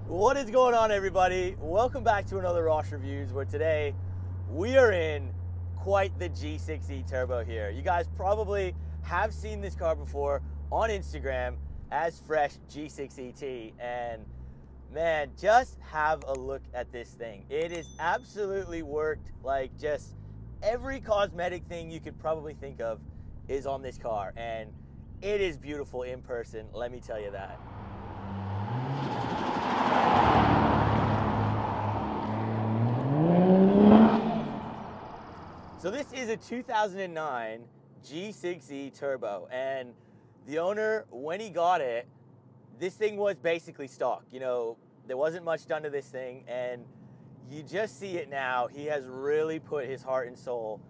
What is going on, everybody? Welcome back to another Rosh Reviews, where today we are in quite the G6E Turbo here. You guys probably have seen this car before on Instagram as fresh G6ET, and man, just have a look at this thing. It is absolutely worked. Like, just every cosmetic thing you could probably think of is on this car, and it is beautiful in person, let me tell you that. So this is a 2009 G6E Turbo, and the owner, when he got it, this thing was basically stock. You know, there wasn't much done to this thing, and you just see it now. He has really put his heart and soul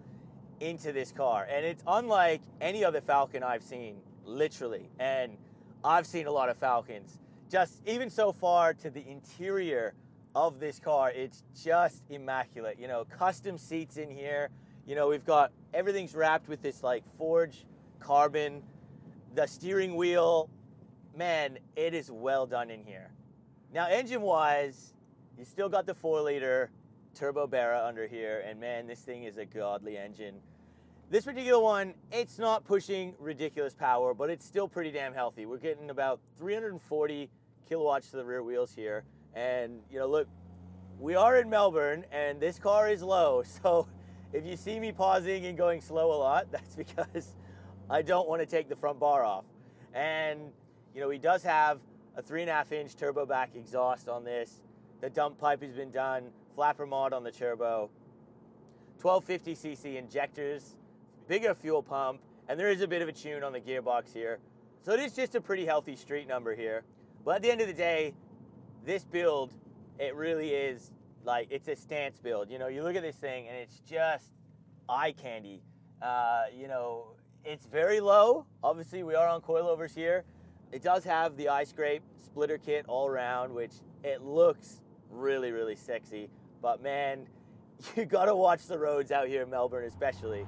into this car, and it's unlike any other Falcon I've seen, literally. And I've seen a lot of Falcons. Just even so far to the interior of this car, it's just immaculate. You know, custom seats in here. You know, we've got, everything's wrapped with this like forged carbon. The steering wheel, man, it is well done in here. Now, engine-wise, you still got the 4-liter Turbo Barra under here, and man, this thing is a godly engine. This particular one, it's not pushing ridiculous power, but it's still pretty damn healthy. We're getting about 340 kilowatts to the rear wheels here, and you know, look, we are in Melbourne, and this car is low, so if you see me pausing and going slow a lot, that's because I don't want to take the front bar off. And you know, he does have a 3.5-inch turbo back exhaust on this. The dump pipe has been done, flapper mod on the turbo, 1250cc injectors, bigger fuel pump, and there is a bit of a tune on the gearbox here. So it is just a pretty healthy street number here. But at the end of the day, this build, it really is like, it's a stance build. You know, you look at this thing and it's just eye candy. You know, it's very low. Obviously, we are on coilovers here. It does have the iScrape splitter kit all around, which it looks really, really sexy. But man, you gotta watch the roads out here in Melbourne, especially.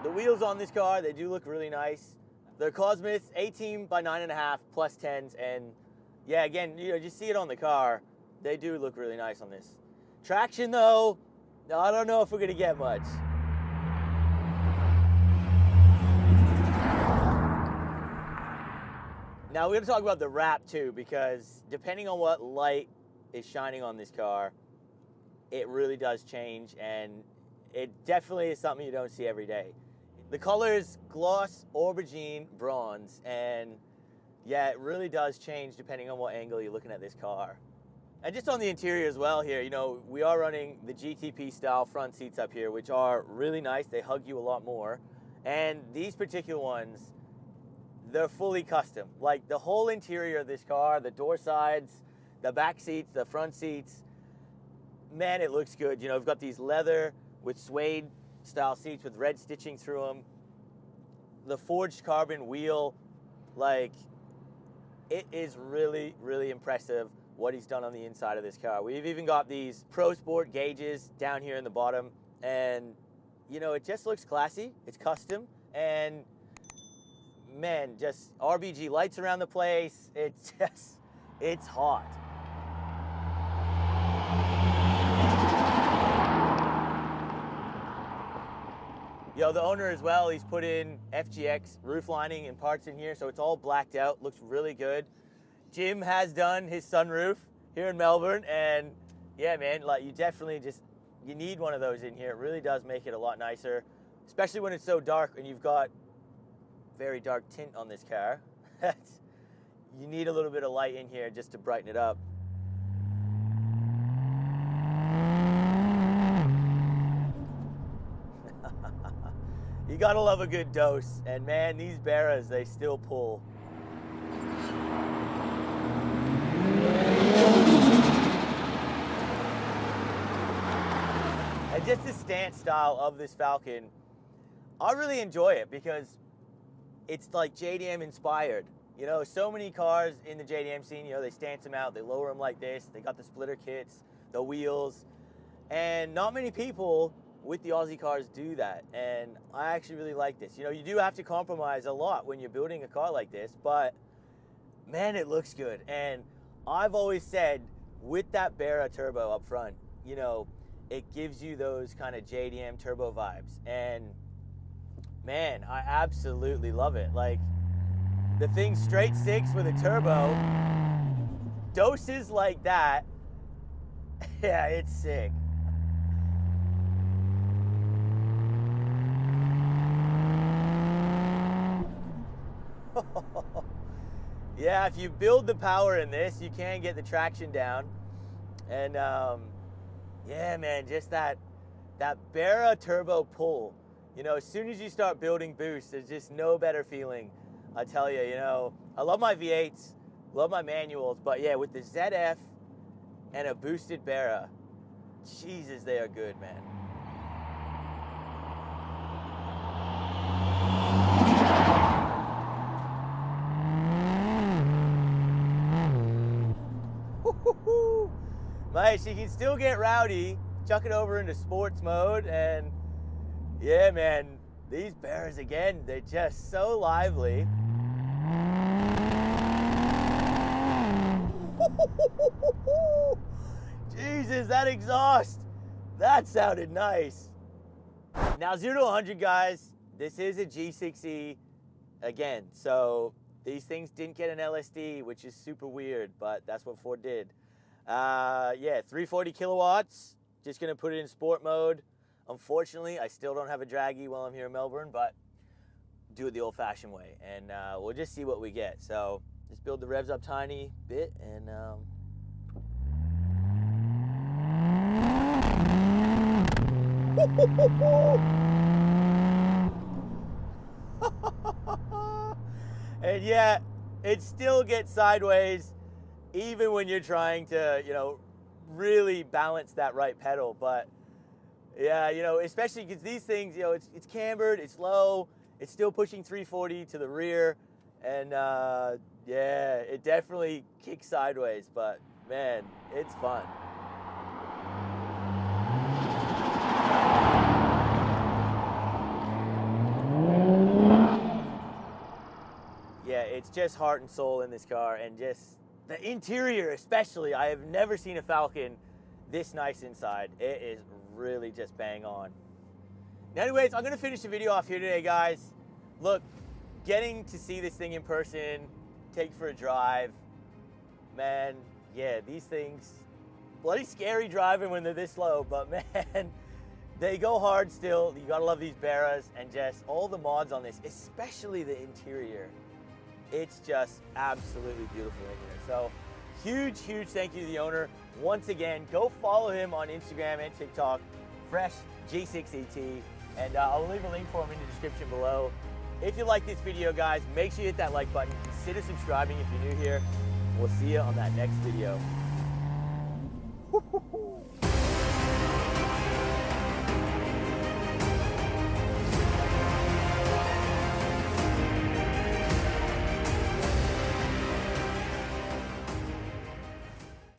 The wheels on this car, they do look really nice. They're Cosmis 18 by 9.5 plus 10s, and yeah, again, you know, just see it on the car. They do look really nice on this. Traction though, I don't know if we're gonna get much. Now we're gonna talk about the wrap too, because depending on what light is shining on this car, it really does change, and it definitely is something you don't see every day. The color is gloss, aubergine, bronze, and yeah, it really does change depending on what angle you're looking at this car. And just on the interior as well here, you know, we are running the GTP style front seats up here, which are really nice. They hug you a lot more. And these particular ones, they're fully custom. Like, the whole interior of this car, the door sides, the back seats, the front seats, man, it looks good. You know, we've got these leather with suede style seats with red stitching through them. The forged carbon wheel, like, it is really, really impressive what he's done on the inside of this car. We've even got these Pro Sport gauges down here in the bottom, and you know, it just looks classy. It's custom, and man, just RBG lights around the place. It's just, it's hot. Yo, the owner as well, he's put in FGX roof lining and parts in here, so it's all blacked out, looks really good. Jim has done his sunroof here in Melbourne, and yeah, man, like, you definitely just, you need one of those in here. It really does make it a lot nicer, especially when it's so dark and you've got very dark tint on this car. You need a little bit of light in here just to brighten it up. You gotta love a good dose, and man, these Barras, they still pull. And just the stance style of this Falcon, I really enjoy it because it's like JDM inspired. You know, so many cars in the JDM scene, you know, they stance them out, they lower them like this, they got the splitter kits, the wheels, and not many people with the Aussie cars do that, and I actually really like this. You know, you do have to compromise a lot when you're building a car like this, but man, it looks good. And I've always said with that Barra turbo up front, you know, it gives you those kind of JDM turbo vibes, and man, I absolutely love it. Like, the thing straight six with a turbo, doses like that, yeah, it's sick. Yeah, if you build the power in this, you can get the traction down. And yeah, man, just that Barra turbo pull. You know, as soon as you start building boost, there's just no better feeling. I tell you, you know, I love my V8s, love my manuals, but yeah, with the ZF and a boosted Barra, Jesus, they are good, man. Mate, she can still get rowdy, chuck it over into sports mode, and yeah, man, these Barras, again, they're just so lively. Jesus, that exhaust, that sounded nice. Now, 0 to 100, guys, this is a G6E again, so these things didn't get an LSD, which is super weird, but that's what Ford did. Yeah, 340 kilowatts, just gonna put it in sport mode. Unfortunately, I still don't have a draggy while I'm here in Melbourne, but do it the old-fashioned way, and we'll just see what we get. So just build the revs up tiny bit, and and yeah, it still gets sideways even when you're trying to, you know, really balance that right pedal. But yeah, you know, especially because these things, you know, it's cambered, it's low, it's still pushing 340 to the rear, and yeah, it definitely kicks sideways, but man, it's fun. Yeah, it's just heart and soul in this car, and just the interior especially. I have never seen a Falcon this nice inside. It is really just bang on. Now, anyways, I'm gonna finish the video off here today, guys. Look, getting to see this thing in person, take for a drive, man, yeah, these things, bloody scary driving when they're this low, but man, they go hard still. You gotta love these Barras, and just all the mods on this, especially the interior. It's just absolutely beautiful in here. So huge thank you to the owner. Once again, go follow him on Instagram and TikTok, Fresh G6ET, and I'll leave a link for him in the description below. If you like this video, guys, make sure you hit that like button. Consider subscribing if you're new here. We'll see you on that next video.